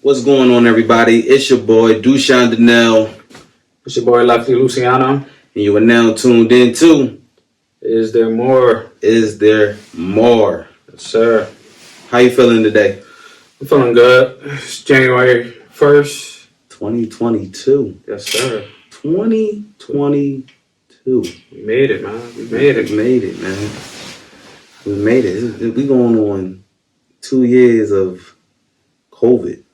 What's going on, everybody? It's your boy, DuchenDanell. It's your boy, Lefty Luciano. And you are now tuned in to Is There More? Is There More? Yes, sir. How you feeling today? I'm feeling good. It's January 1st. 2022. Yes, sir. 2022. We made it, man. We made it. We made it, man. We made it. We going on 2 years of COVID.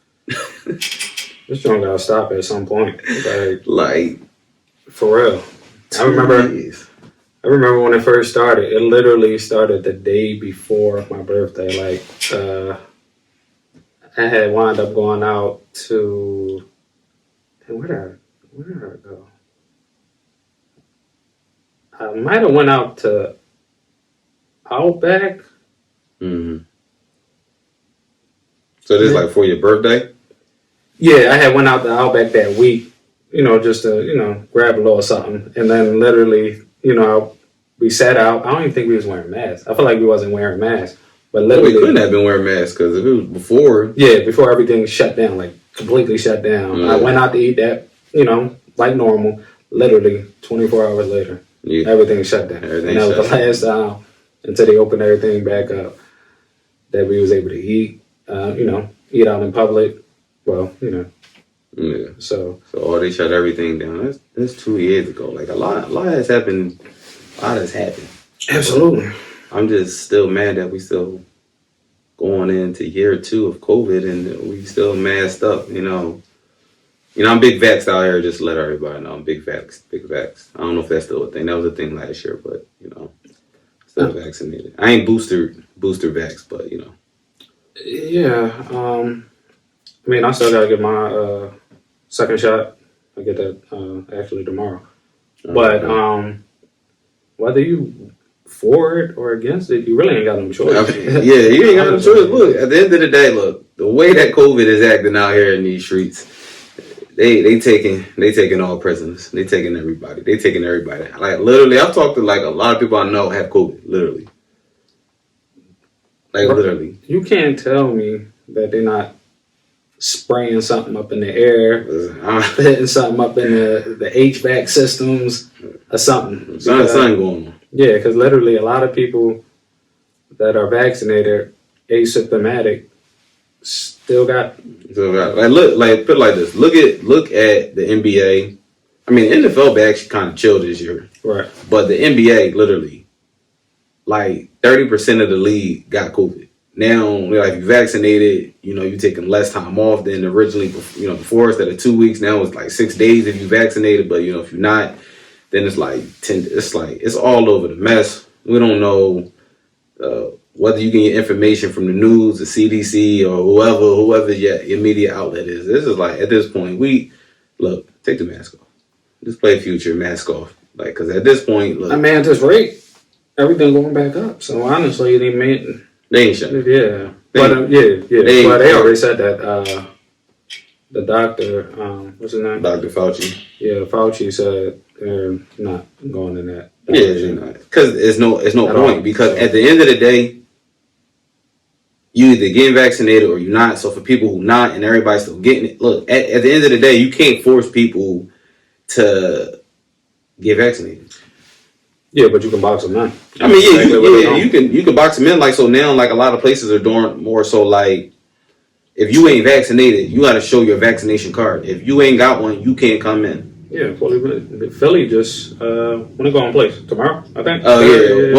This joint gotta stop at some point. Like for real. I remember when it first started. It literally started the day before my birthday. I had wound up going out to. And where did I go? I might have went out to Outback. Mm-hmm. So this is like for your birthday? Yeah, I had went out to Outback that week, just to, grab a little something. And then literally, we sat out. I don't even think we was wearing masks. I feel like we wasn't wearing masks. But literally, we couldn't have been wearing masks because if it was before. Yeah, before everything shut down, like completely shut down. I went out to eat that, like normal. Literally 24 hours later, everything shut down. And that was the last time until they opened everything back up that we was able to eat, eat out in public. Well, Yeah. So they shut everything down. That's 2 years ago. Like a lot has happened. A lot has happened. Absolutely. I'm just still mad that we still going into year 2 of COVID and we still masked up. I'm big vaxxed out here. Just to let everybody know I'm big vaxxed. I don't know if that's still a thing. That was a thing last year, but still vaccinated. I ain't booster vax, but Yeah. I still gotta get my second shot. I get that actually tomorrow. But whether you for it or against it, you really ain't got no choice. You ain't got no choice. Look, at the end of the day, look, the way that COVID is acting out here in these streets, they taking all prisoners. They taking everybody. Like literally, I've talked to like a lot of people I know have COVID. Literally. Like literally. You can't tell me that they're not spraying something up in the air, putting something up in the HVAC systems or something. Something going on. Yeah, because literally a lot of people that are vaccinated, asymptomatic, still got. Put it like this. Look at the NBA. I mean, the NFL actually kind of chilled this year, right? But the NBA, literally, like 30% of the league got COVID. Now, like if you vaccinated, you're taking less time off than originally. Before instead of 2 weeks, now it's like 6 days if you vaccinated. But if you're not, then it's like 10. It's all over the mess. We don't know whether you can get information from the news, the CDC, or whoever your media outlet is. This is like at this point, take the mask off. Just play future, mask off. Like because at this point, look, at this rate, everything going back up. So honestly, they ain't shut. Yeah, but they already said that. The doctor, what's his name? Dr. Fauci. Yeah, Fauci said they're not going in that. Yeah, they're not. Because it's no point. Because at the end of the day, you either getting vaccinated or you're not. So for people who not and everybody's still getting it, look, at the end of the day, you can't force people to get vaccinated. Yeah, but you can box them in. I mean, you can box them in. Like so now, like a lot of places are doing more so like if you ain't vaccinated, you got to show your vaccination card. If you ain't got one, you can't come in. Yeah, Philly just when it go in place tomorrow, I think. Oh yeah.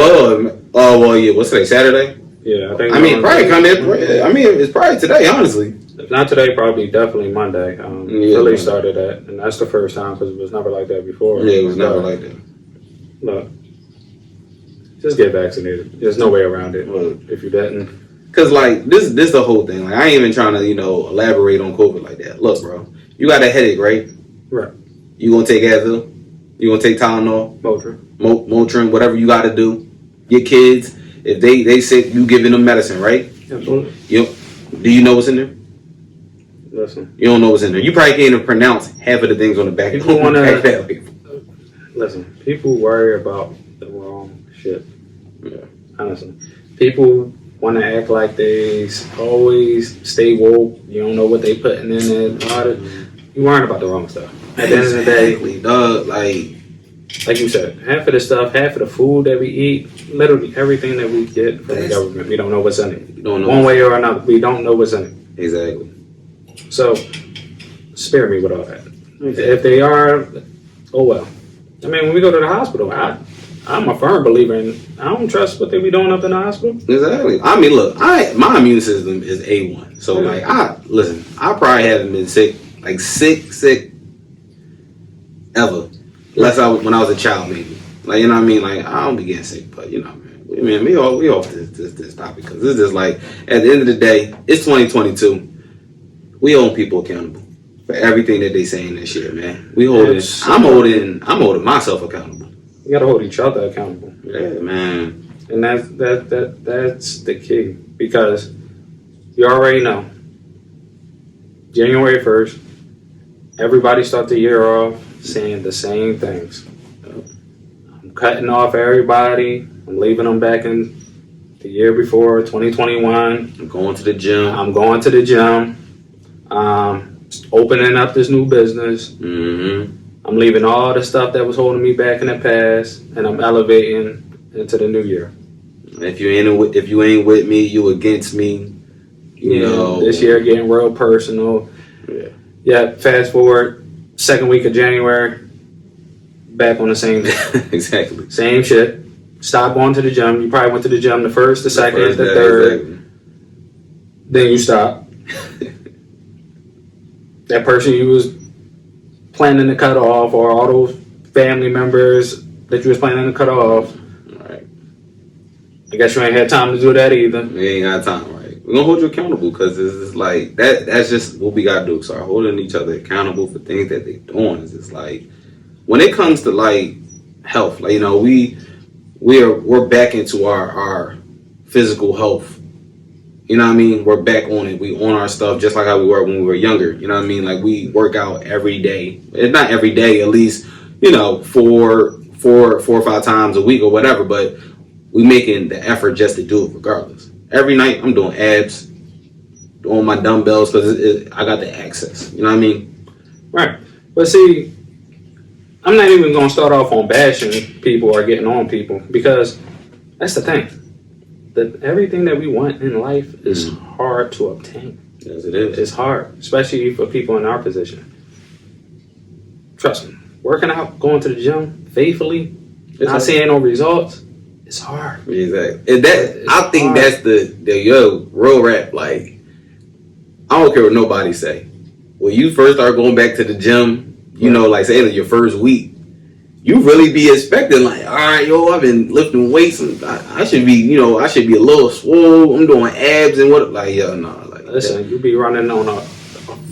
Well, yeah. What's today? Saturday. Yeah, I think. Probably come in. I mean, it's probably today, honestly. If not today, probably definitely Monday. Philly started that, and that's the first time because it was never like that before. Yeah, it was never like that. Look, just get vaccinated. There's no way around it. If you didn't. Cause like this is the whole thing. Like I ain't even trying to elaborate on COVID like that. Look, bro, you got a headache, right? Right. You gonna take Advil? You gonna take Tylenol? Motrin, whatever you got to do. Your kids, if they sick, you giving them medicine, right? Absolutely. Do you know what's in there? Listen. You don't know what's in there. You probably can't even pronounce half of the things on the back. People Listen, people worry about the wrong shit. Yeah. Honestly, people want to act like they always stay woke. You don't know what they putting in there. You worrying about the wrong stuff. At the end of the day, dog, like you said, half of the stuff, half of the food that we eat, literally everything that we get from the government, we don't know what's in it. One way or another, we don't know what's in it. Exactly. So, spare me with all that. Exactly. If they are, oh well. I mean, when we go to the hospital, I'm a firm believer in, I don't trust what they be doing up in the hospital. Exactly. I mean, look, my immune system is A1. So, I probably haven't been sick ever. Unless when I was a child, maybe. Like, you know what I mean? Like, I don't be getting sick, but, you know, man, we off this topic. Because it's just like, at the end of the day, it's 2022. We hold people accountable for everything that they saying this year, man. I'm holding myself accountable. You gotta hold each other accountable. Yeah, man. And that's the key. Because you already know, January 1st, everybody start the year off saying the same things. I'm cutting off everybody. I'm leaving them back in the year before, 2021. I'm going to the gym. Opening up this new business. Mm-hmm. I'm leaving all the stuff that was holding me back in the past, and I'm elevating into the new year. If you ain't with me, you against me. You know, this year getting real personal. Yeah. Fast forward, second week of January, back on the same. Exactly. Same shit. Stop going to the gym. You probably went to the gym the first, the second, the third. Exactly. Then you stop. That person you was planning to cut off, or all those family members that you was planning to cut off. All right. I guess you ain't had time to do that either. We ain't got time, right? We're gonna hold you accountable because it's like that's just what we gotta do. Start holding each other accountable for things that they're doing. It's just like when it comes to like health, like, you know, we're back into our physical health. You know what I mean? We're back on it. We on our stuff just like how we were when we were younger. You know what I mean? Like, we work out every day. It's not every day, at least, you know, four or 5 times a week or whatever. But we making the effort just to do it regardless. Every night I'm doing abs, doing my dumbbells because I got the access. You know what I mean? Right. But see, I'm not even going to start off on bashing people or getting on people, because that's the thing. That everything that we want in life is hard to obtain. Yes, it is. It's hard, especially for people in our position. Trust me, working out, going to the gym faithfully, not seeing no results, it's hard. Exactly. And I think that's the real rap. Like, I don't care what nobody say. When you first start going back to the gym, you know, like say your first week, you really be expecting, like, all right, I've been lifting weights and I should be a little swole. I'm doing abs and what, like, like. Listen, you be running on a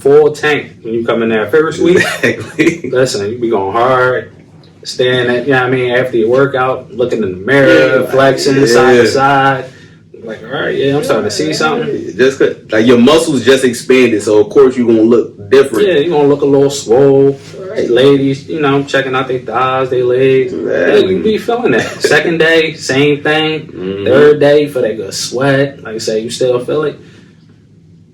full tank when you come in there first week. Exactly. Listen, you be going hard, staring at, you know what I mean, after your workout, looking in the mirror, flexing side to side. Like, all right, I'm starting to see something. Just like your muscles just expanded, so of course you're gonna look different. Yeah, you're gonna look a little swole. Right. Ladies, you know, checking out their thighs, their legs. Yeah, you be feeling that. Second day, same thing. Mm-hmm. Third day, for that good sweat. Like I say, you still feel it.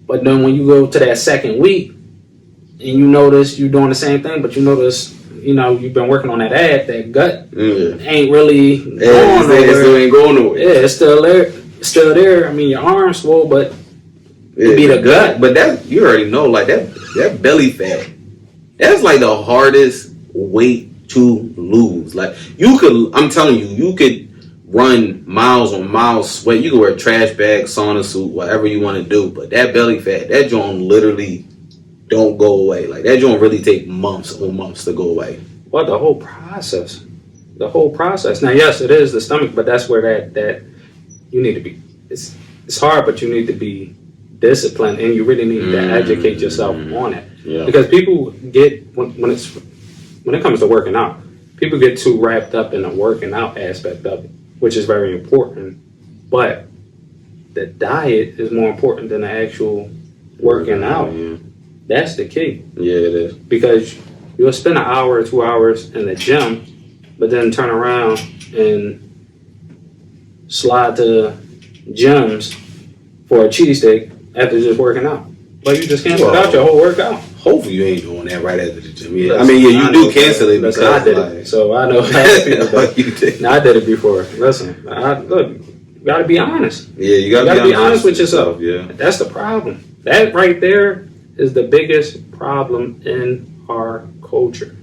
But then when you go to that second week and you notice you're doing the same thing, but you notice, you know, you've been working on that ab, that gut ain't really going nowhere. It still ain't going nowhere. Yeah, it's still there. Still there. I mean, your arms swole, but it be the gut. But that, you already know, like that belly fat, that's like the hardest weight to lose. Like, I'm telling you, you could run miles on miles, sweat. You can wear a trash bag, sauna suit, whatever you want to do. But that belly fat, that joint literally don't go away. Like, that joint really take months on months to go away. Well, the whole process. Now, yes, it is the stomach, but that's where that you need to be. It's hard, but you need to be disciplined, and you really need to educate yourself on it. Yeah. Because people get when it comes to working out, people get too wrapped up in the working out aspect of it, which is very important. But the diet is more important than the actual working out. Yeah. That's the key. Yeah, it is. Because you'll spend an hour or 2 hours in the gym, but then turn around and slide to gyms for a cheesesteak after just working out. But you just canceled out your whole workout. Hopefully you ain't doing that right after the gym. Yeah. Listen, I mean, yeah, you do cancel it because I did it. So I know how people do. You did. I did it before. Listen, look, you got to be honest. Yeah, you got to be honest with yourself. Yeah, that's the problem. That right there is the biggest problem in our culture,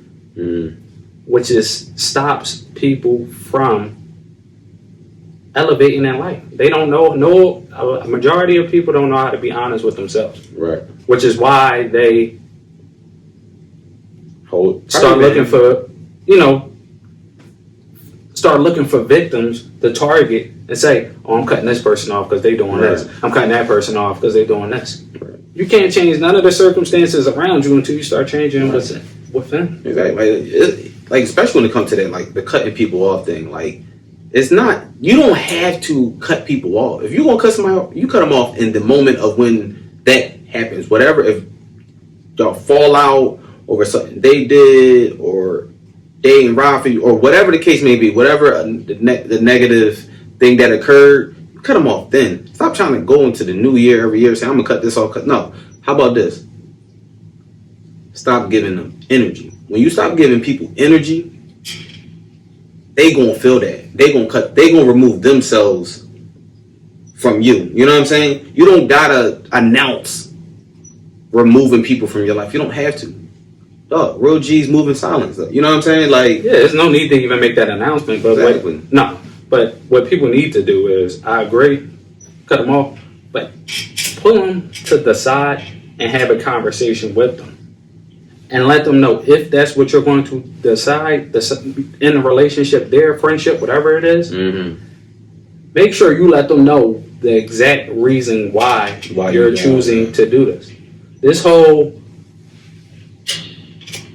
which is stops people from elevating in life. They don't know. A majority of people don't know how to be honest with themselves. Right. Which is why they start looking for, start looking for victims to target and say, "Oh, I'm cutting this person off because they're doing this. I'm cutting that person off because they're doing this." Right. You can't change none of the circumstances around you until you start changing what's within. Exactly. Like especially when it comes to that, like the cutting people off thing, like. It's not, you don't have to cut people off. If you're going to cut somebody off, you cut them off in the moment of when that happens. Whatever, if y'all fall out over something they did or they ain't right for you or whatever the case may be, whatever the negative thing that occurred, cut them off then. Stop trying to go into the new year every year saying, I'm going to cut this off. No. How about this? Stop giving them energy. When you stop giving people energy, they gonna feel that. They gonna remove themselves from you. You know what I'm saying? You don't gotta announce removing people from your life. You don't have to. Dog, real G's move in silence. You know what I'm saying? Like, yeah, there's no need to even make that announcement. But exactly. But what people need to do is, I agree, cut them off, but pull them to the side and have a conversation with them. And let them know if that's what you're going to decide in a relationship, their friendship, whatever it is. Mm-hmm. Make sure you let them know the exact reason why you're choosing to do this. This whole,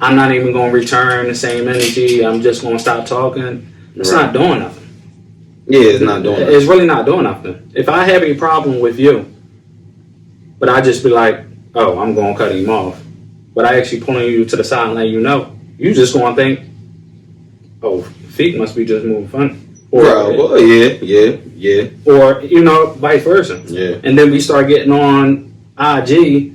I'm not even going to return the same energy, I'm just going to stop talking. It's not doing nothing. Yeah, it's not doing nothing. It's really not doing nothing. If I have a problem with you, but I just be like, oh, I'm going to cut him off. But I actually pulling you to the side and letting you know, you just gonna think, oh, feet must be just moving funny. Or, well, yeah. Or, vice versa. Yeah. And then we start getting on IG,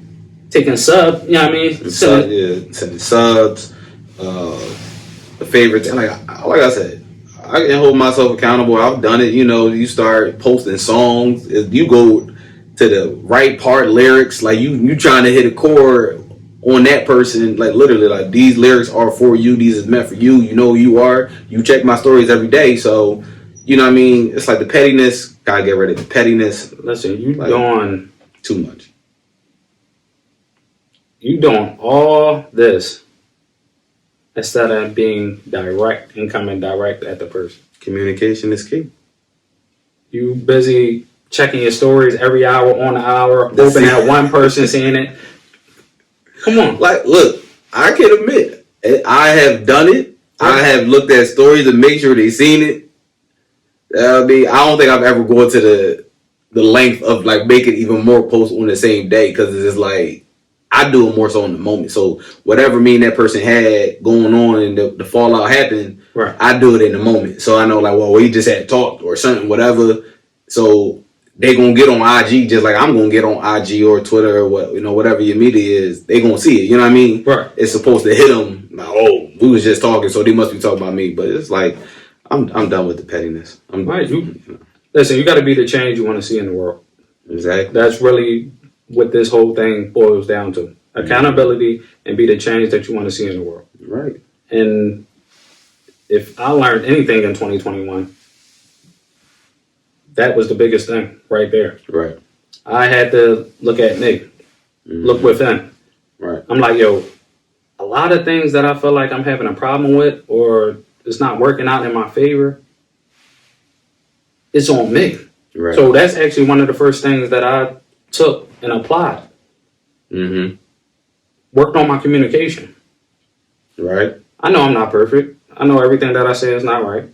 taking subs, you know what I mean? Sending subs, the favorites. And like I said, I can hold myself accountable. I've done it. You start posting songs. If you go to the right part, lyrics, like you trying to hit a chord on that person, like literally, like these lyrics are for you, these is meant for you, you know who you are, you check my stories every day, so you know what I mean, it's like the pettiness, gotta get rid of the pettiness. Listen, you like, doing too much. You doing all this instead of being direct and coming direct at the person. Communication is key. You busy checking your stories every hour on the hour, hoping that one person seeing it. Come on. Like, look, I can admit, I have done it. I have looked at stories to make sure they seen it. I don't think I've ever gone to the length of like making even more posts on the same day because it's just like I do it more so in the moment. So whatever me and that person had going on and the fallout happened, right. I do it in the moment. So I know like, well, we just had talked or something, whatever. So they gonna get on IG just like I'm gonna get on IG or Twitter or whatever your media is. They gonna see it. You know what I mean? Right. It's supposed to hit them. Like, oh, we was just talking, so they must be talking about me. But it's like I'm done with the pettiness. Listen, you got to be the change you want to see in the world. Exactly. That's really what this whole thing boils down to: accountability and be the change that you want to see in the world. Right. And if I learned anything in 2021. That was the biggest thing right there. Right. I had to look at me, look within. Right. I'm like, yo, a lot of things that I feel like I'm having a problem with or it's not working out in my favor, it's on me. Right. So that's actually one of the first things that I took and applied. Mm-hmm. Worked on my communication. Right. I know I'm not perfect. I know everything that I say is not right.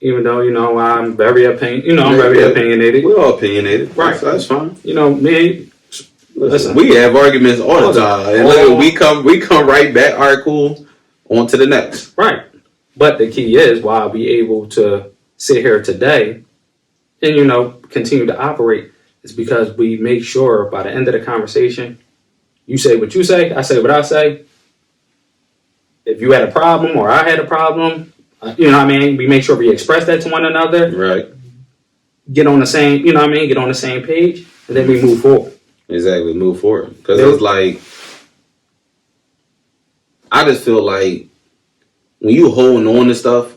Even though, I'm very opinionated. We're all opinionated. Right. So that's fine. Me. Listen, we have arguments all the time. And look, we come right back. All right, cool. On to the next. Right. But the key is why we able to sit here today and continue to operate is because we make sure by the end of the conversation, you say what you say, I say what I say. If you had a problem or I had a problem, we make sure we express that to one another. Right. Get on the same, get on the same page, and then we move forward. Exactly, move forward. Because it's like, I just feel like when you holding on to stuff,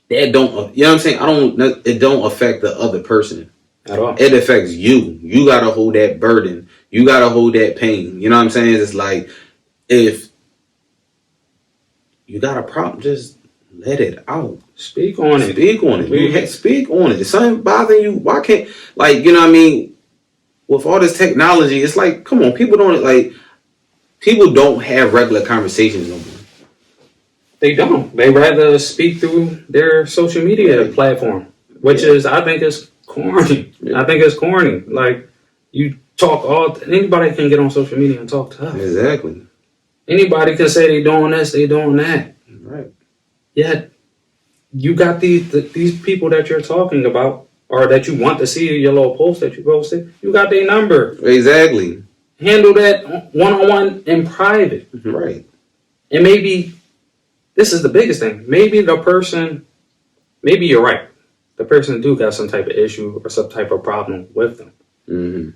that don't, you know what I'm saying? It don't affect the other person at all. It affects you. You gotta hold that burden. You gotta hold that pain. You know what I'm saying? It's like, if you got a problem, just let it out. Speak on it. Speak on it. Speak on it. If something bothering you, why can't, like, you know what I mean? With all this technology, it's like, come on, people don't have regular conversations no more. They don't. They rather speak through their social media platform, which I think is corny. Yeah. I think it's corny. Like, you talk anybody can get on social media and talk to us. Exactly. Anybody can say they doing this, they doing that. Right. Yet, you got these people that you're talking about, or that you want to see your little post that you posted, you got their number. Exactly. Handle that one-on-one in private. Right. And maybe, this is the biggest thing, maybe you're right. The person do got some type of issue or some type of problem with them. Mm-hmm.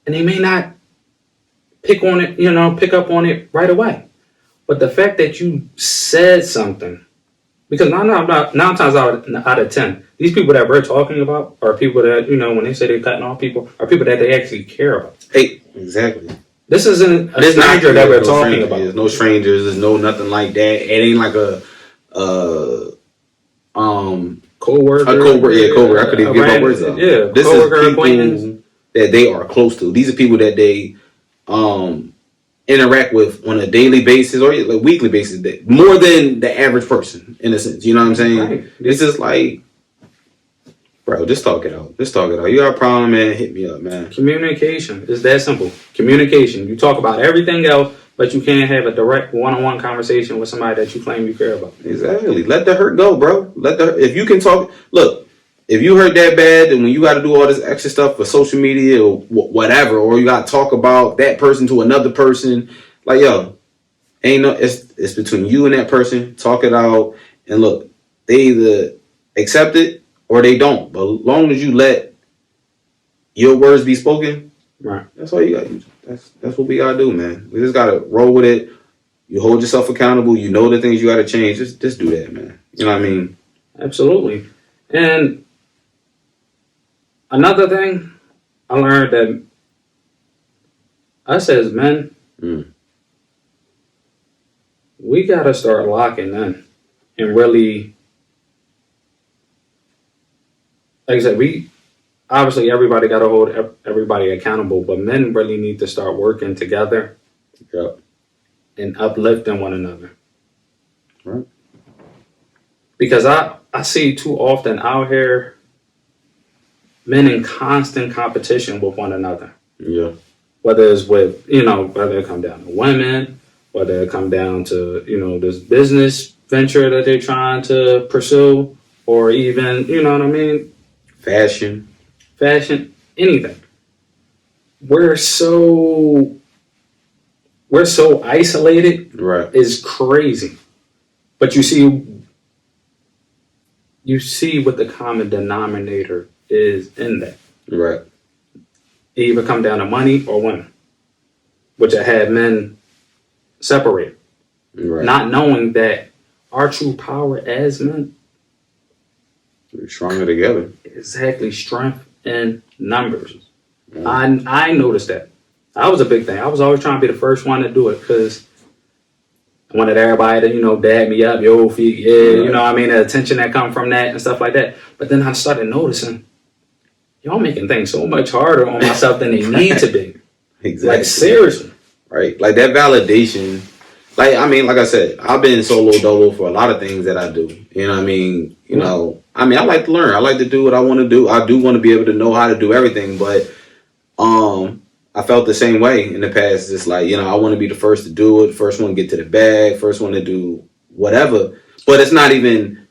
And they may not pick up on it right away. But the fact that you said something, because nine times out of 10, these people that we're talking about are people that, when they say they're cutting off people, are people that they actually care about. Hey, exactly. This isn't a stranger that we're talking about. There's no strangers. There's no nothing like that. It ain't like a co-worker. Co-worker. I couldn't even give my words out. Yeah, this is people that they are close to. These are people that they interact with on a daily basis or like weekly basis, more than the average person, in a sense. You know what I'm saying? Right. This is like, bro, just talk it out. You got a problem, man, hit me up, man. Communication. It's that simple. Communication. You talk about everything else, but you can't have a direct one-on-one conversation with somebody that you claim you care about. Exactly. Let the hurt go, bro. If you can talk, look, if you hurt that bad, and when you got to do all this extra stuff for social media or whatever, or you got to talk about that person to another person, like, yo, it's between you and that person. Talk it out, and look, they either accept it or they don't. But as long as you let your words be spoken, right, that's all you got. That's what we gotta do, man. We just gotta roll with it. You hold yourself accountable. You know the things you gotta change. Just do that, man. You know what I mean? Absolutely. And another thing I learned that us as men, we gotta start locking in and really, like I said, obviously everybody gotta hold everybody accountable, but men really need to start working together. Yep. And uplifting one another. Right. Because I see too often out here men in constant competition with one another. Yeah. Whether it's with, whether it come down to women, whether it come down to, this business venture that they're trying to pursue, or even, you know what I mean? Fashion, anything. We're so isolated. Right. It's crazy. But you see what the common denominator is in that. Right. It either come down to money or women, which I had men separated. Right. Not knowing that our true power as men, we're stronger together. Exactly. Strength in numbers. Yeah. I noticed that. That was a big thing. I was always trying to be the first one to do it because I wanted everybody to, dab me up, yo, feet, yeah, right. The attention that come from that and stuff like that. But then I started noticing, y'all making things so much harder on myself than they need to be. Exactly. Like, seriously. Right. Like, that validation. Like I said, I've been solo dolo for a lot of things that I do. You know what I mean? I like to learn. I like to do what I want to do. I do want to be able to know how to do everything, but I felt the same way in the past. It's like, I want to be the first to do it, first one to get to the bag, first one to do whatever. But it's not even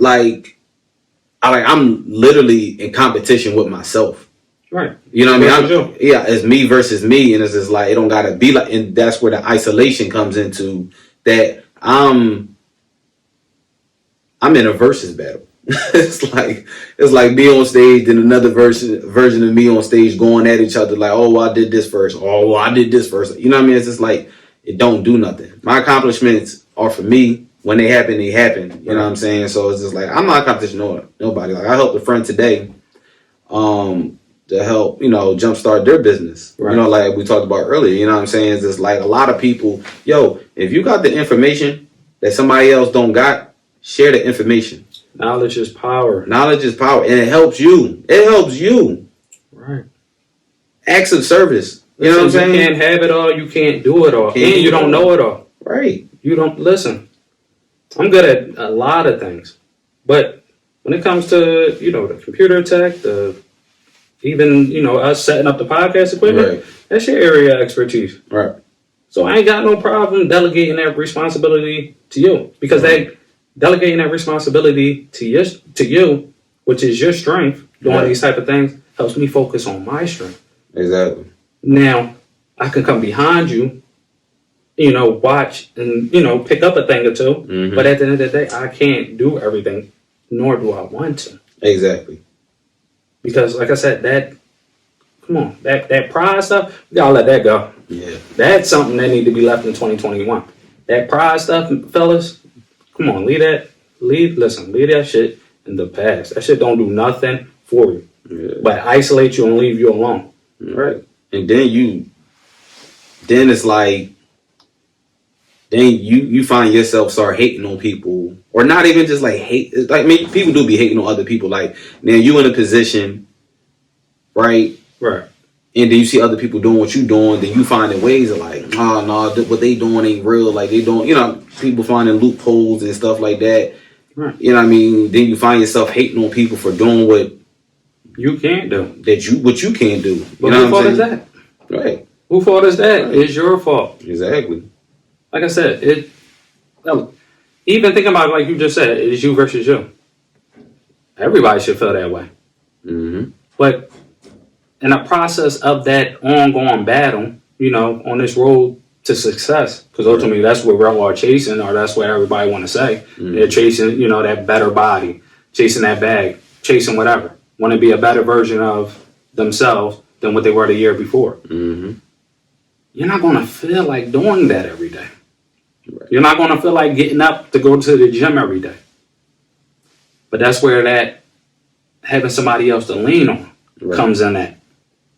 I'm literally in competition with myself. Right. You know what I mean? It's me versus me, and it's just like it don't gotta be like, and that's where the isolation comes into. That I'm in a versus battle. it's like me on stage and another version of me on stage going at each other like, oh, well, I did this first. Oh, well, I did this first. You know what I mean? It's just like it don't do nothing. My accomplishments are for me. When they happen, they happen. You know what I'm saying? So it's just like I'm not competition nobody. Like I helped a friend today, to help, jumpstart their business. Right. Like we talked about earlier. You know what I'm saying? It's just like a lot of people, if you got the information that somebody else don't got, share the information. Knowledge is power. Knowledge is power, and it helps you. It helps you. Right. Acts of service. You know what I'm saying? You can't have it all. You can't do it all. And you don't know it all. Right. You don't listen. I'm good at a lot of things, but when it comes to the computer tech, even us setting up the podcast equipment, right. That's your area of expertise. Right. So I ain't got no problem delegating that responsibility to you, because delegating that responsibility to you, which is your strength, doing these type of things, helps me focus on my strength. Exactly. Now, I can come behind you, watch and, pick up a thing or two. Mm-hmm. But at the end of the day, I can't do everything, nor do I want to. Exactly. Because, like I said, that pride stuff, we gotta let that go. Yeah. That's something that need to be left in 2021. That pride stuff, fellas, come on, leave that shit in the past. That shit don't do nothing for you. Yeah. But isolate you and leave you alone. Right. And then it's like, then you find yourself start hating on people, or not even just like hate. It's like, people do be hating on other people. Like, now you in a position, right? Right. And then you see other people doing what you doing, then you finding ways of like, oh no, what they doing ain't real. Like they don't, people finding loopholes and stuff like that. Right. You know what I mean? Then you find yourself hating on people for doing what you can't do. What you can't do. But whose fault is that? Right. Whose fault is that? Right. It's your fault. Exactly. Like I said, even thinking about it, like you just said, it is you versus you. Everybody should feel that way. Mm-hmm. But in the process of that ongoing battle, on this road to success, because ultimately that's what we're all chasing, or that's what everybody want to say. Mm-hmm. They're chasing, that better body, chasing that bag, chasing whatever. Want to be a better version of themselves than what they were the year before. Mm-hmm. You're not going to feel like doing that every day. Right. You're not going to feel like getting up to go to the gym every day. But that's where that having somebody else to lean on comes in at.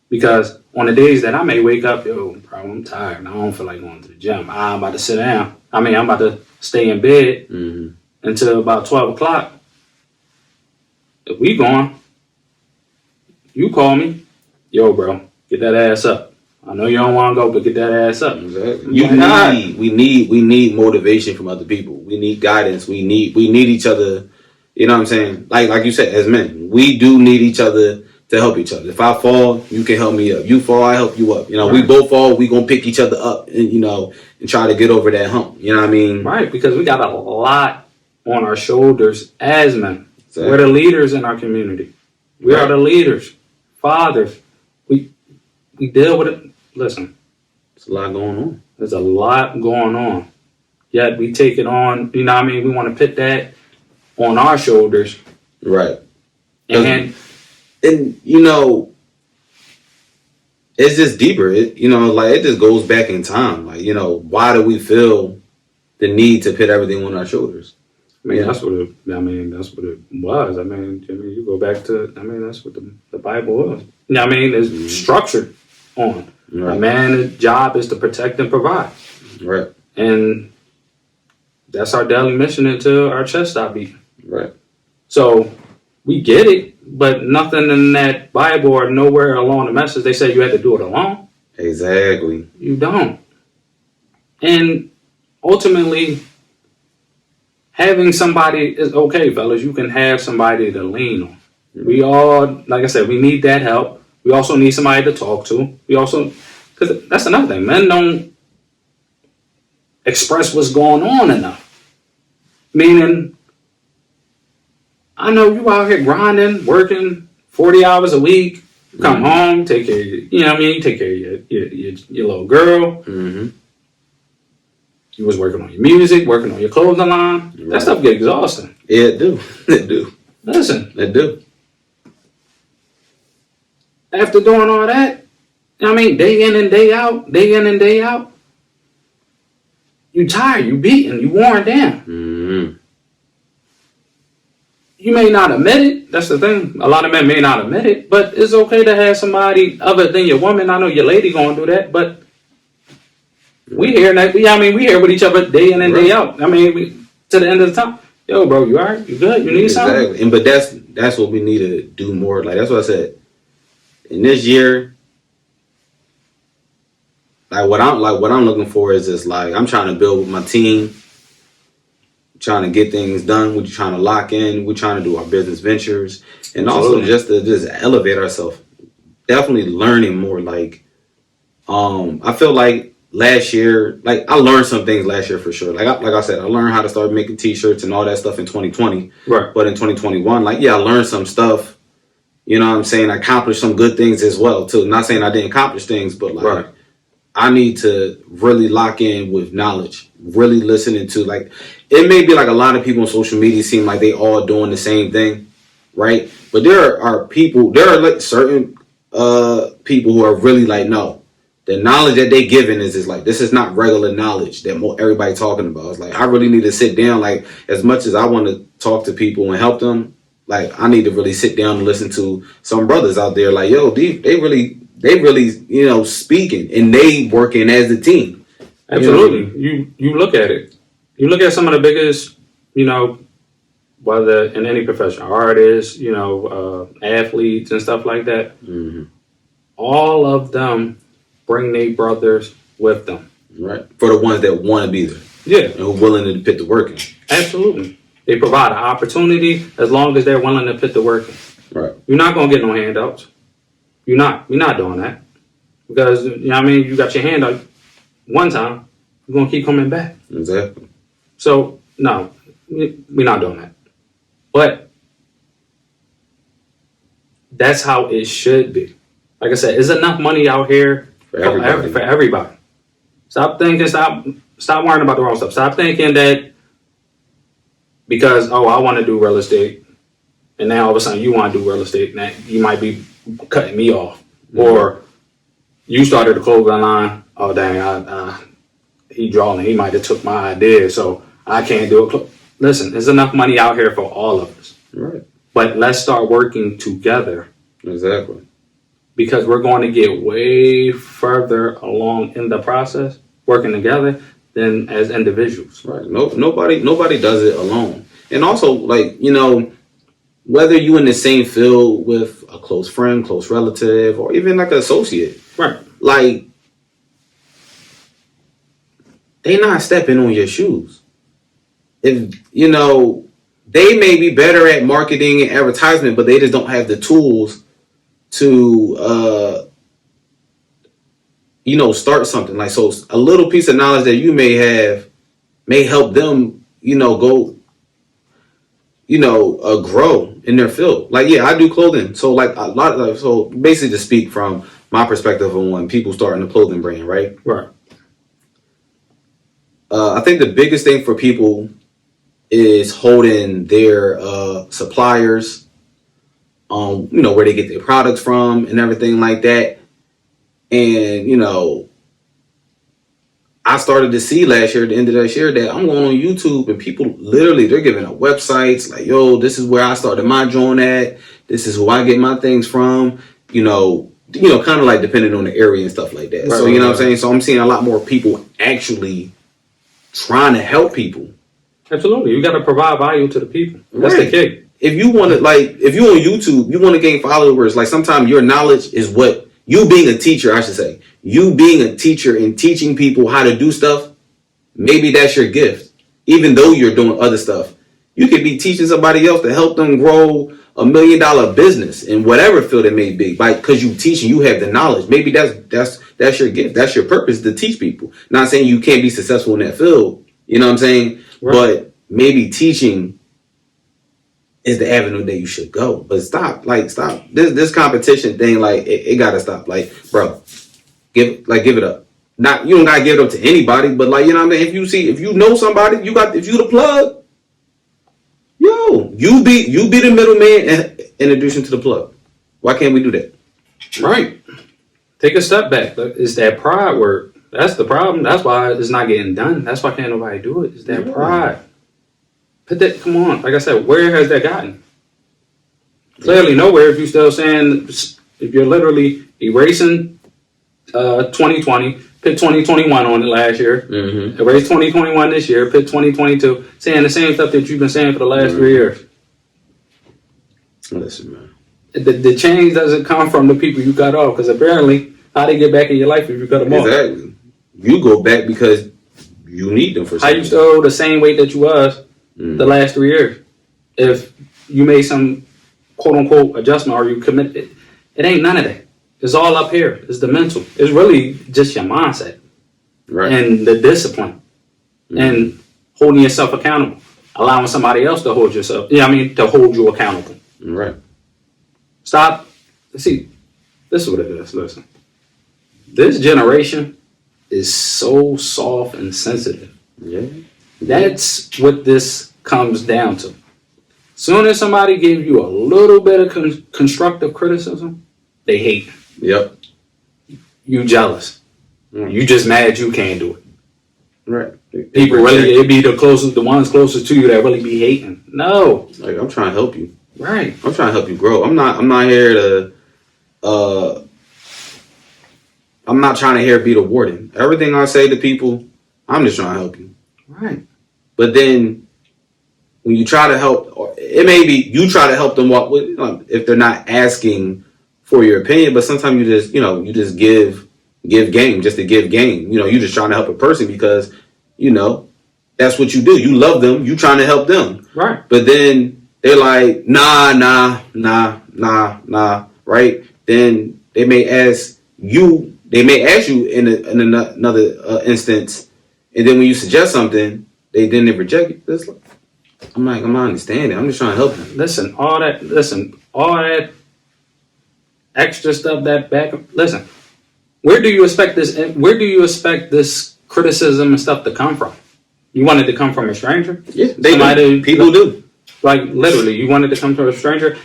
Because on the days that I may wake up, I'm tired and I don't feel like going to the gym. I'm about to sit down. I'm about to stay in bed until about 12 o'clock. If we gone, you call me. Yo, bro, get that ass up. I know you don't want to go, but get that ass up. Exactly. We need motivation from other people. We need guidance. We need each other. You know what I'm saying? Like you said, as men, we do need each other to help each other. If I fall, you can help me up. You fall, I help you up. We both fall, we gonna pick each other up and and try to get over that hump. You know what I mean? Right, because we got a lot on our shoulders as men. Exactly. We're the leaders in our community. We are the leaders, fathers. We deal with it. Listen, there's a lot going on. There's a lot going on. Yet we take it on. We want to put that on our shoulders. Right. And it's just deeper. It just goes back in time. Like, why do we feel the need to put everything on our shoulders? That's what it was. You go back to, that's what the Bible was. It's structured on. Right. A man's job is to protect and provide. Right. And that's our daily mission until our chest stop beating. Right. So we get it, but nothing in that Bible or nowhere along the message they say you have to do it alone. Exactly. You don't. And ultimately, having somebody is okay, fellas. You can have somebody to lean on. Mm-hmm. We all, like I said, we need that help. We also need somebody to talk to. Because that's another thing. Men don't express what's going on enough. Meaning, I know you out here grinding, working 40 hours a week. You come home, take care of you know what I mean? You take care of your little girl. Mm-hmm. You was working on your music, working on your clothing line. Right. That stuff get exhausting. Yeah, it do. It do. Listen. It do. After doing all that, I mean, day in and day out, you tired, you beaten, you worn down. Mm-hmm. You may not admit it. That's the thing. A lot of men may not admit it, but it's okay to have somebody other than your woman. I know your lady gonna do that, but we hear that. We hear with each other day in and day out. I mean, to the end of the time. Yo, bro, you alright? You good? You need something? And but that's what we need to do more. Like that's what I said. In this year, what I'm looking for is just like I'm trying to build with my team, trying to get things done. We're trying to lock in. We're trying to do our business ventures, and also just to elevate ourselves. Definitely learning more. Like, I feel like last year, like I learned some things last year for sure. Like I said, I learned how to start making T-shirts and all that stuff in 2020. Right. But in 2021, like I learned some stuff. You know what I'm saying? I accomplished some good things as well too. Not saying I didn't accomplish things, but like I need to really lock in with knowledge. Really listening to like it may be like a lot of people on social media seem like they all doing the same thing, right? But there are like certain people who are really like, no, the knowledge that they giving is like this is not regular knowledge that everybody talking about. It's like I really need to sit down. Like as much as I want to talk to people and help them, like I need to really sit down and listen to some brothers out there. Like yo, they really speaking and they working as a team. Absolutely, you look at it. You look at some of the biggest, whether in any profession, artists, athletes and stuff like that. Mm-hmm. All of them bring their brothers with them. Right. For the ones that want to be there. Yeah. And who are willing to put the work in. Absolutely. They provide an opportunity as long as they're willing to put the work in. Right. You're not going to get no handouts. You're not doing that. Because, you got your hand out one time, you're going to keep coming back. Exactly. So, no, we're not doing that. But that's how it should be. Like I said, there's enough money out here for everybody. Stop thinking, stop worrying about the wrong stuff. Stop thinking that because, I want to do real estate, and now all of a sudden you want to do real estate, and that you might be cutting me off. Mm-hmm. Or you started a clothing line, oh dang, he drawing, he might have took my idea, so I can't do it. Listen, there's enough money out here for all of us. Right. But let's start working together. Exactly. Because we're going to get way further along in the process working together than as individuals. Right. Nobody does it alone. And also, like, whether you in the same field with a close friend, close relative, or even like an associate. Right. Like, they not stepping on your shoes. If, they may be better at marketing and advertisement, but they just don't have the tools to, start something. Like, so a little piece of knowledge that you may have may help them, go, grow in their field. Like, yeah, I do clothing. So like so basically to speak from my perspective on when people starting a clothing brand, right? Right. I think the biggest thing for people is holding their suppliers, where they get their products from and everything like that. And, I started to see last year, at the end of last year, that I'm going on YouTube and people literally, they're giving up websites like, yo, this is where I started my joint at. This is who I get my things from, kind of like depending on the area and stuff like that. Right, so, what I'm saying? So I'm seeing a lot more people actually trying to help people. Absolutely. You got to provide value to the people. That's the key. If you want to, if you're on YouTube, you want to gain followers, like sometimes your knowledge is what, you being a teacher, I should say, you being a teacher and teaching people how to do stuff, maybe that's your gift. Even though you're doing other stuff, you could be teaching somebody else to help them grow $1 million business in whatever field it may be. Like, because you teaching, you have the knowledge. Maybe that's your gift. That's your purpose, to teach people. Not saying you can't be successful in that field. You know what I'm saying? Right. But maybe teaching is the avenue that you should go. But stop this competition thing. Like it gotta stop. Like, bro, give it up. Not, you don't gotta give it up to anybody, but like, you know what I mean. If you know somebody, if you the plug, yo, you be the middleman and introduce him to the plug. Why can't we do that? Right. Take a step back. It's that pride work. That's the problem. That's why it's not getting done. That's why can't nobody do it. It's that pride. Put that. Come on. Like I said, where has that gotten? Clearly nowhere. If you're still saying, if you're literally erasing 2020, put 2021 on it last year, erase 2021 this year, put 2022, saying the same stuff that you've been saying for the last 3 years. Listen, man. The change doesn't come from the people you cut off, because apparently, how they get back in your life if you cut them off? Exactly. You go back because you need them for something. How you still the same weight that you was the last 3 years? If you made some quote unquote adjustment or you committed, it ain't none of that. It's all up here. It's the mental. It's really just your mindset, right? And the discipline, and holding yourself accountable, allowing somebody else to hold yourself. Yeah, I mean to hold you accountable. Right. Stop. See, this is what it is. Listen, this generation is so soft and sensitive. Yeah. That's what this comes down to. Soon as somebody gives you a little bit of constructive criticism, they hate. Yep. You jealous. You just mad you can't do it. Right. People really, it be the ones closest to you that really be hating. No. Like, I'm trying to help you. Right. I'm trying to help you grow. I'm not here to I'm not trying to hear be the warden. Everything I say to people, I'm just trying to help you. Right. But then when you try to help, or it may be you try to help them walk with, if they're not asking for your opinion, but sometimes you just give game just to give game. You're just trying to help a person because, that's what you do. You love them. You trying to help them. Right. But then they're like, nah, right? Then they may ask you in another instance, and then when you suggest something, they reject it. I'm not understanding. I'm just trying to help you. Listen, all that extra stuff that back. Listen, where do you expect this criticism and stuff to come from? You want it to come from a stranger? Yeah, people do. Like literally, you want it to come from a stranger?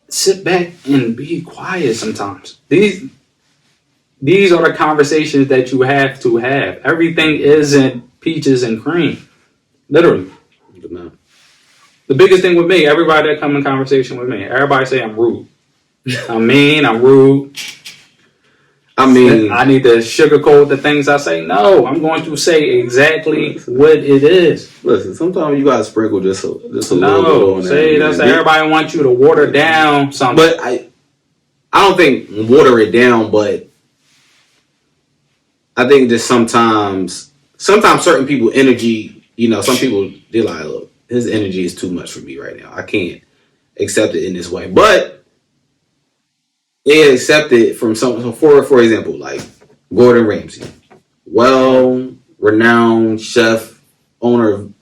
Sit back and be quiet sometimes. These are the conversations that you have to have. Everything isn't peaches and cream. Literally. The biggest thing with me, everybody that come in conversation with me, everybody say I'm rude. I'm mean, I'm rude. I need to sugarcoat the things I say. No, I'm going to say exactly what it is. Listen, sometimes you gotta sprinkle just a little bit on that. That's everybody wants you to water down something. But I don't think water it down, but I think just sometimes certain people energy, some people they're like, look, his energy is too much for me right now. I can't accept it in this way. But they accept it from some, for example, like Gordon Ramsay, well-renowned chef, owner of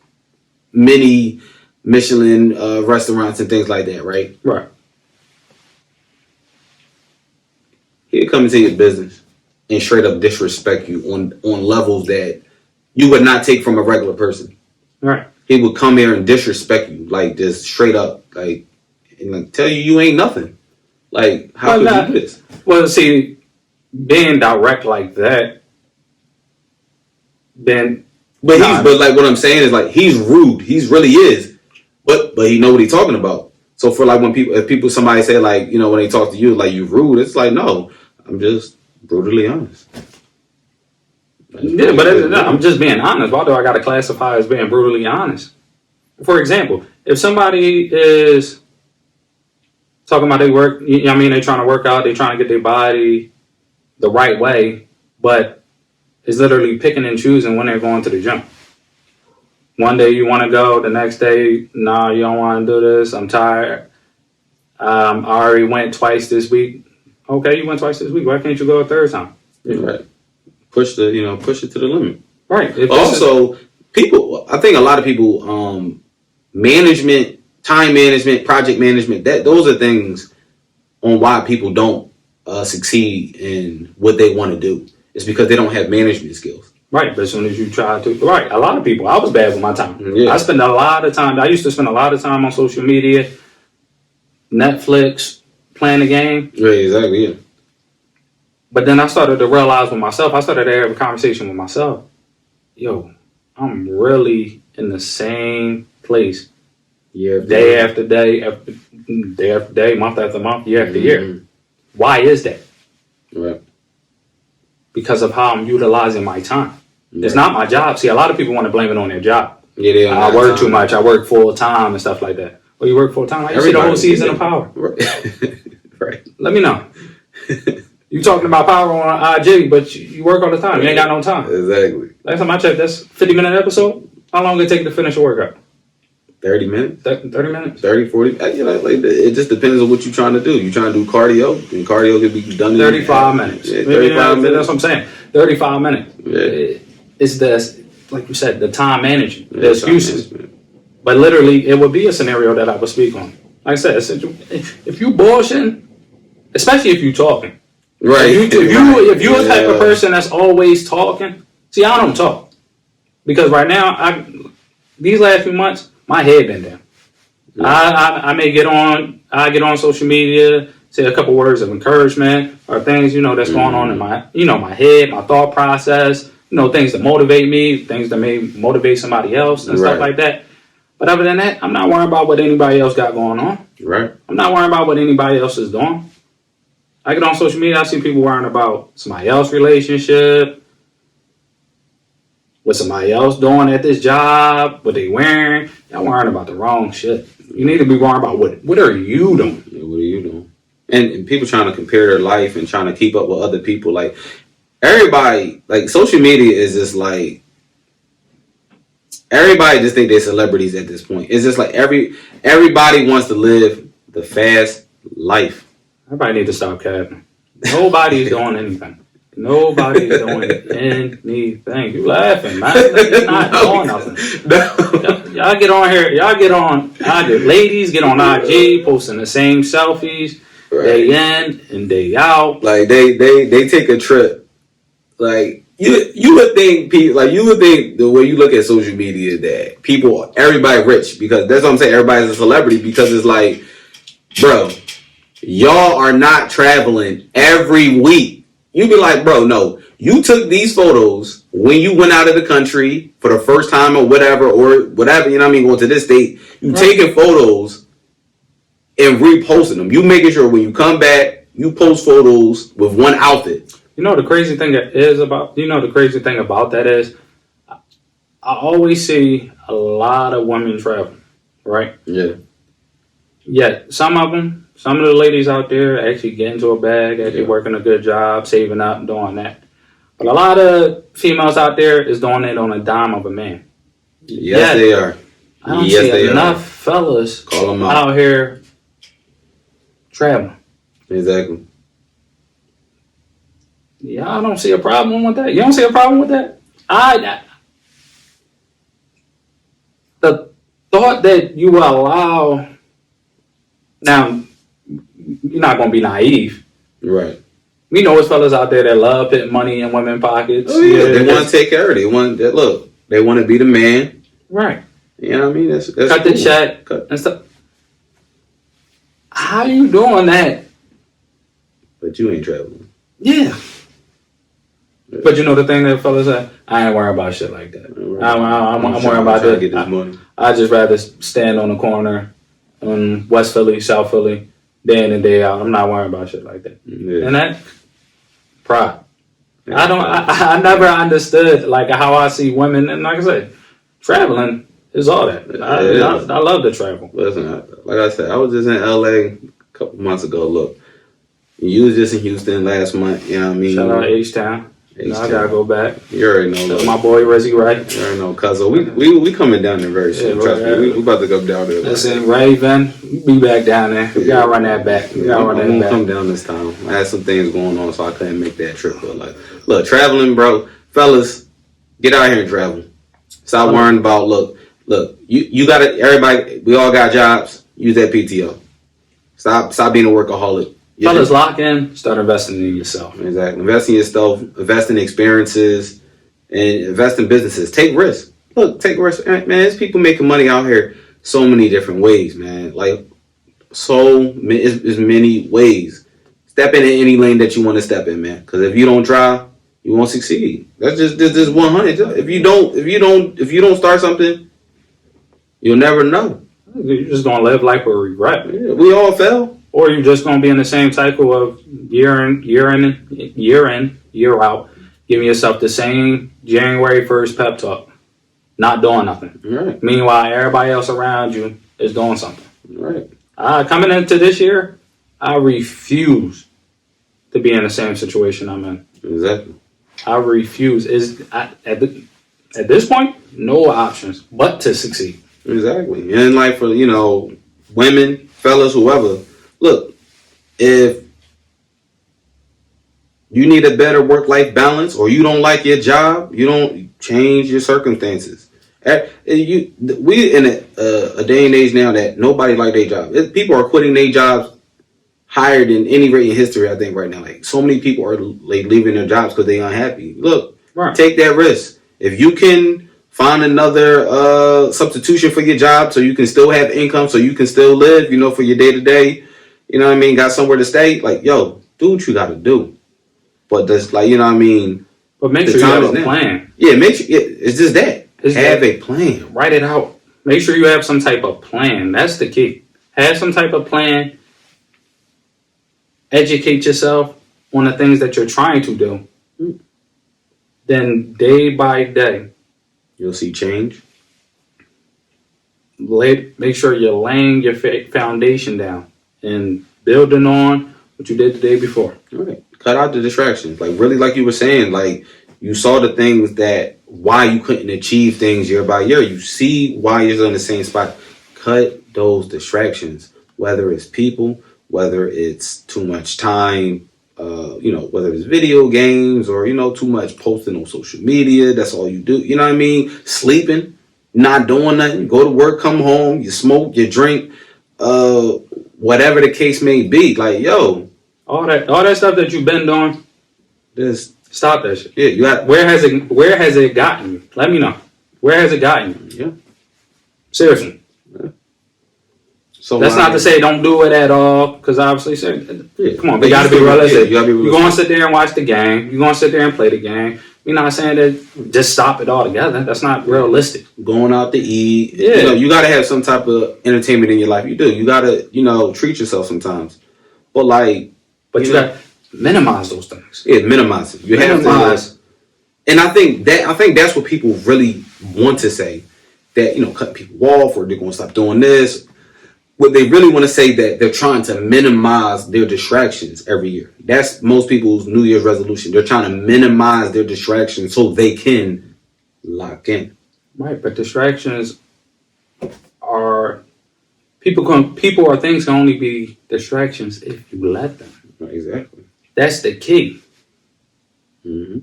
many Michelin restaurants and things like that, right? Right. He'll come into your business and straight up disrespect you on levels that you would not take from a regular person. Right. He would come here and disrespect you, like just straight up, like, and like tell you ain't nothing. Like, how could you do this? Well, see, being direct like that, then. But like what I'm saying is like he's rude. He's really is, but he know what he's talking about. So for like if somebody say like when they talk to you like you rude, it's like no, I'm just brutally honest. Yeah, but I'm just being honest. Why do I got to classify as being brutally honest? For example, if somebody is talking about they work, they're trying to work out, they're trying to get their body the right way, but it's literally picking and choosing when they're going to the gym. One day you want to go, the next day, nah, you don't want to do this, I'm tired. I already went twice this week. Okay, you went twice this week, why can't you go a third time? Right. Push it to the limit. Right. Also, I think a lot of people management, time management, project management, those are things on why people don't succeed in what they want to do. It's because they don't have management skills. Right, but as soon as you try to, right, a lot of people, I was bad with my time. Yeah. I spend a lot of time, I used to spend a lot of time on social media, Netflix, playing the game. Right, exactly, yeah. But then I started to realize with myself, I started to have a conversation with myself. Yo, I'm really in the same place. Day after day, day after day, month after month, year after year. Why is that? Right. Because of how I'm utilizing my time. Right. It's not my job. See, a lot of people want to blame it on their job. Yeah, I work too much. I work full time and stuff like that. Well, you work full time. I see the whole season of Power. Right. Let me know. You talking about Power on IG, but you work all the time. You ain't got no time. Exactly. Last time I checked, that's 50-minute episode. How long did it take to finish a workout? 30 minutes. 30 minutes? 30, 40. You know, like, it just depends on what you're trying to do. You're trying to do cardio, and cardio can be done in 35 minutes. Yeah, 35 minutes. That's what I'm saying. 35 minutes. Yeah. It's the, like you said, the time management, the excuses. But literally, it would be a scenario that I would speak on. Like I said, if you bullshitting, especially if you talking. Right. If you're a type of person that's always talking, see, I don't talk. Because right now, these last few months, my head been down. Yeah. I may get on social media, say a couple words of encouragement or things, that's going on in my, my head, my thought process, things that motivate me, things that may motivate somebody else and stuff like that. But other than that, I'm not worrying about what anybody else got going on. Right. I'm not worrying about what anybody else is doing. I get on social media, I see people worrying about somebody else's relationship, what somebody else doing at this job, what they wearing. Y'all worrying about the wrong shit. You need to be worrying about what are you doing? Yeah, what are you doing? And people trying to compare their life and trying to keep up with other people. Like, everybody, like, social media is just like, everybody just think they're celebrities at this point. It's just like everybody wants to live the fast life. Everybody need to stop capping. Nobody's doing anything. Nobody's doing anything. You laughing, man. You're not doing nothing. No. Y'all get on here. Ladies get on IG posting the same selfies day in and day out. Like they take a trip. Like you would think the way you look at social media that everybody rich, because that's what I'm saying. Everybody's a celebrity because it's like, bro, y'all are not traveling every week. You be like, bro, no, you took these photos when you went out of the country for the first time or whatever, going to this state. You taking photos and reposting them. You making sure when you come back, you post photos with one outfit. The crazy thing about that is, I always see a lot of women travel, right? Yeah. Yet some of the ladies out there actually get into a bag, actually working a good job, saving up and doing that. But a lot of females out there is doing it on a dime of a man. Yes, they are. I don't see enough fellas out here traveling. Exactly. Yeah, I don't see a problem with that. You don't see a problem with that? The thought that you will allow... Now, you're not going to be naive. Right. We know there's fellas out there that love putting money in women's pockets. Oh, yeah. They want to take care of it. They want to be the man. Right. You know what I mean? That's cut cool. The check and stuff. How you doing that? But you ain't traveling. Yeah. But the thing that fellas say, I ain't worrying about shit like that. Right. I'm worrying about that. Get this money. I just rather stand on the corner in West Philly, South Philly, day in and day out. I'm not worrying about shit like that. Yeah. And that pride. Yeah. I never understood like how I see women, and like I said, traveling is all that. I love to travel. Listen, like I said, I was just in LA a couple months ago. Look, you was just in Houston last month. You know what I mean? Shout out H-Town. I gotta go back. You already know. That's my boy Rezzy Ray. You already know, cuz we coming down there very soon. Trust me, we about to go down there. Listen, Raven, we be back down there. We gotta run that back. I'm gonna come down this time. I had some things going on, so I couldn't make that trip. But look, traveling, bro, fellas, get out here and travel. Stop worrying about look. You gotta, everybody, we all got jobs. Use that PTO. Stop being a workaholic. Fellas, lock in, start investing in yourself. Exactly. Invest in yourself, invest in experiences, and invest in businesses. Take risks. Look, take risks. Man, there's people making money out here so many different ways, man. Like, it's many ways. Step in any lane that you want to step in, man. Because if you don't try, you won't succeed. That's just 100. If you don't start something, you'll never know. You're just gonna live life with regret. Yeah, we all fail. Or you're just gonna be in the same cycle of year in, year out, giving yourself the same January 1st pep talk, not doing nothing. Right. Meanwhile, everybody else around you is doing something. Right. Coming into this year, I refuse to be in the same situation I'm in. Exactly. I refuse. At this point, no options but to succeed. Exactly. And like for, women, fellas, whoever, look, if you need a better work-life balance or you don't like your job, you don't change your circumstances. We in a day and age now that nobody like their job. People are quitting their jobs higher than any rate in history, I think, right now. Like, so many people are like leaving their jobs because they're unhappy. Look, right. Take that risk. If you can find another substitution for your job so you can still have income, so you can still live, for your day-to-day, you know what I mean, got somewhere to stay, like, yo, do what you got to do. But that's like, But make sure you have a plan. Yeah, it's just that. Have a plan. Write it out. Make sure you have some type of plan. That's the key. Have some type of plan. Educate yourself on the things that you're trying to do. Then day by day, you'll see change. Make sure you're laying your foundation down and building on what you did the day before. Okay. Cut out the distractions. Like, really, like you were saying, like, you saw the things that why you couldn't achieve things year by year. You see why you're in the same spot. Cut those distractions, whether it's people, whether it's too much time, whether it's video games or, too much posting on social media. That's all you do. You know what I mean? Sleeping, not doing nothing. Go to work, come home, you smoke, you drink, whatever the case may be. Like, yo. All that stuff that you've been doing, just stop that shit. Yeah, where has it gotten you? Let me know. Where has it gotten you? Yeah. Seriously. Yeah. So that's not to say don't do it at all, because obviously, come on, we got to be realistic. You're going to sit there and watch the game. You're going to sit there and play the game. We're not saying that just stop it all together. That's not realistic. Going out to eat. Yeah. You got to have some type of entertainment in your life. You do. You got to, treat yourself sometimes. But you got to minimize those things. Yeah, minimize it. You have to. And I think that's what people really want to say. That, cutting people off or they're going to stop doing this. What they really want to say that they're trying to minimize their distractions every year. That's most people's New Year's resolution. They're trying to minimize their distractions so they can lock in. Right, but distractions are people or things can only be distractions if you let them. Right, exactly. That's the key. Mm-hmm.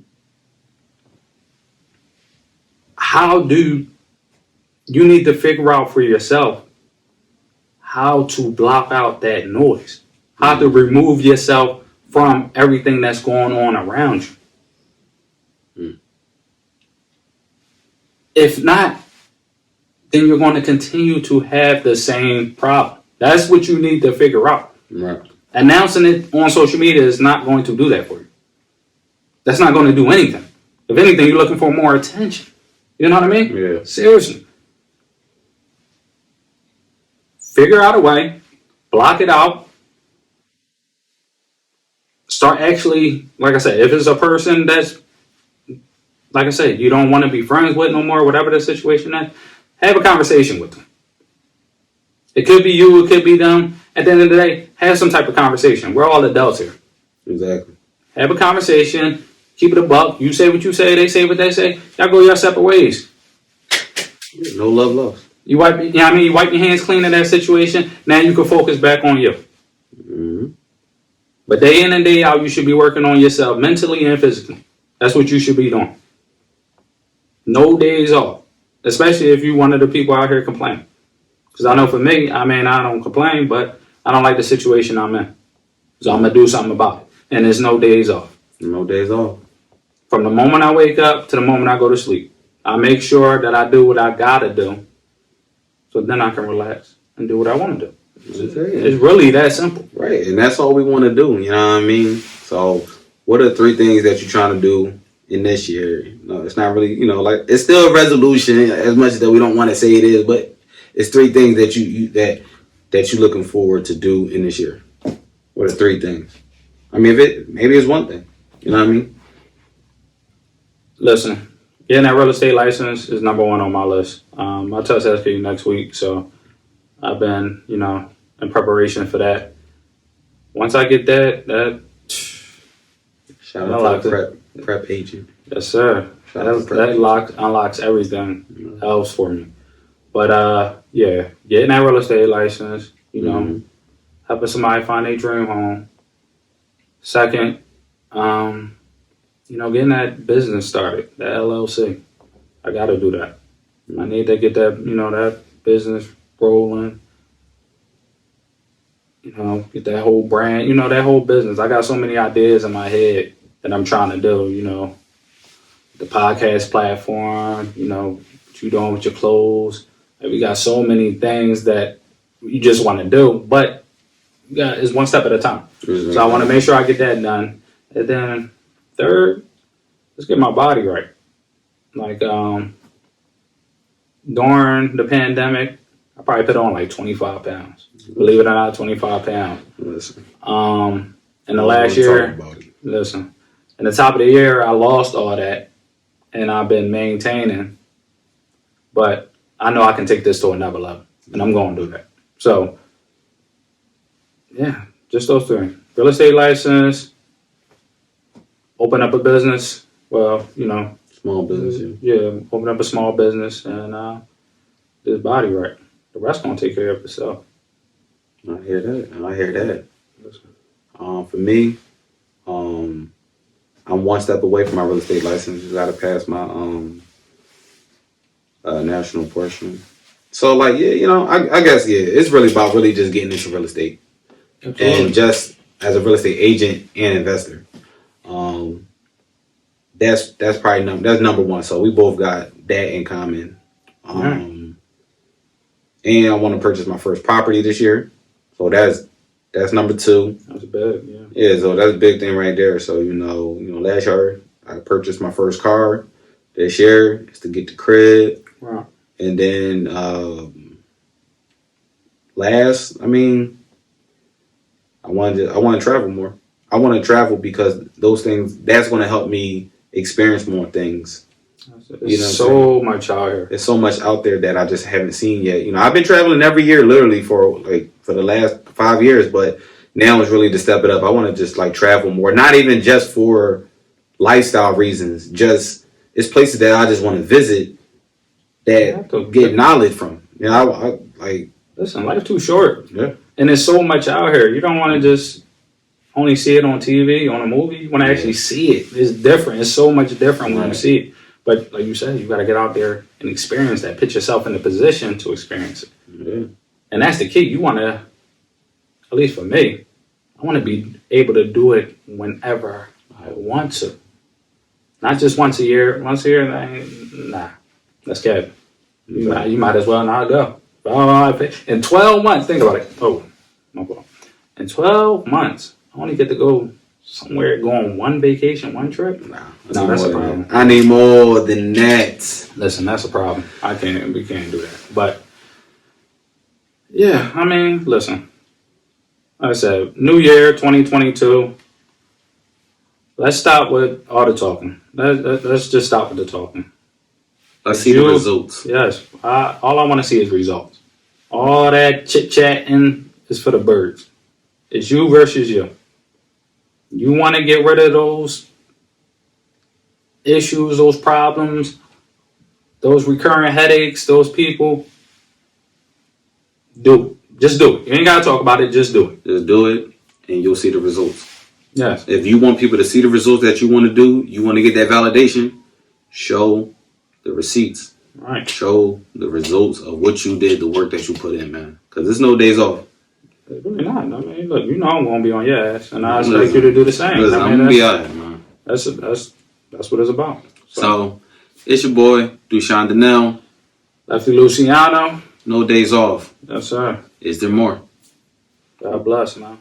How do you need to figure out for yourself how to block out that noise, how to remove yourself from everything that's going on around you. If not, then you're going to continue to have the same problem. That's what you need to figure out. Right. Announcing it on social media is not going to do that for you. That's not going to do anything. If anything, you're looking for more attention. You know what I mean? Yeah. Seriously. Figure out a way, block it out, start actually, like I said, if it's a person that's, like I said, you don't want to be friends with no more, whatever the situation is, have a conversation with them. It could be you, it could be them. At the end of the day, have some type of conversation. We're all adults here. Exactly. Have a conversation, keep it a buck. You say what you say, they say what they say. Y'all go your separate ways. No love lost. You wipe your hands clean in that situation. Now you can focus back on you. Mm-hmm. But day in and day out, you should be working on yourself mentally and physically. That's what you should be doing. No days off. especially if you one of the people out here complaining. Because I know for me, I mean, I don't complain, but I don't like the situation I'm in. So I'm going to do something about it. And there's no days off. No days off. From the moment I wake up to the moment I go to sleep, I make sure that I do what I got to do. So then I can relax and do what I want to do. It's really that simple. Right. And that's all we want to do. You know what I mean? So what are 3 things that you're trying to do in this year? No, it's not really, like it's still a resolution as much as that we don't want to say it is, but it's 3 things that that you're looking forward to do in this year. What are 3 things? I mean, maybe it's 1 thing. You know what I mean? Listen, getting that real estate license is number 1 on my list. My test SQ next week, so I've been, in preparation for that. Once I get that shout out to the prep agent. Yes, sir. That unlocks everything else for me. But yeah, getting that real estate license, helping somebody find their dream home. Second, getting that business started, that LLC. I got to do that. I need to get that, that business rolling. Get that whole brand, that whole business. I got so many ideas in my head that I'm trying to do, the podcast platform, what you doing with your clothes. Like, we got so many things that you just want to do, but it's one step at a time. Mm-hmm. So I want to make sure I get that done. And then third, let's get my body right. Like, during the pandemic, I probably put on like 25 pounds. Believe it or not, 25 pounds. Listen. In the last year, listen, in the top of the year, I lost all that, and I've been maintaining. But I know I can take this to another level, and I'm going to do that. So, yeah, just those 3. Real estate license, open up a business. Well, small business. Yeah, open up a small business and this body right. The rest gonna take care of itself. I hear that. For me, I'm 1 step away from my real estate license. Just gotta pass my national portion. So I guess it's really about really just getting into real estate. Absolutely. And just as a real estate agent and investor. That's probably number 1. So we both got that in common. And I want to purchase my first property this year. So that's number 2. That's big, yeah. Yeah, so that's a big thing right there. So, last year I purchased my first car. This year is to get the crib. Wow. And then I want to travel more. I want to travel because those things, that's going to help me experience more things. There's so much out here. There's so much out there that I just haven't seen yet. I've been traveling every year, literally for the last 5 years, but now it's really to step it up. I want to just travel more, not even just for lifestyle reasons. Just it's places that I just want to visit that get knowledge from. Listen, life's too short. Yeah, and there's so much out here. You don't want to just only see it on TV, on a movie. You want to actually see it. It's different. It's so much different when you see it. But like you said, you got to get out there and experience that. Put yourself in a position to experience it. Yeah. And that's the key. You want to, at least for me, I want to be able to do it whenever I want to. Not just once a year. Once a year, nah. That's cap. You might as well not go. In 12 months, think about it. Oh, no problem. In 12 months, I only get to go somewhere, go on 1 vacation, 1 trip? No, that's a problem. I need more than that. Listen, that's a problem. We can't do that. But, yeah, listen. Like I said, New Year, 2022. Let's stop with all the talking. Let's just stop with the talking. Let's see the results. Yes. All I want to see is results. All that chit-chatting is for the birds. It's you versus you. You want to get rid of those issues, those problems, those recurring headaches, those people. Do it. Just do it. You ain't got to talk about it. Just do it. Just do it, and you'll see the results. Yes. If you want people to see the results that you want to do, you want to get that validation, show the receipts. Right. Show the results of what you did, the work that you put in, man. Because there's no days off. It's really not. I mean, look, you know I'm gonna be on your ass, and I expect you to do the same. Listen, I'm gonna be out here, man. That's what it's about. So it's your boy DuchenDanell Lefty Luciano. No days off. Yes, sir. Is there more? God bless, man.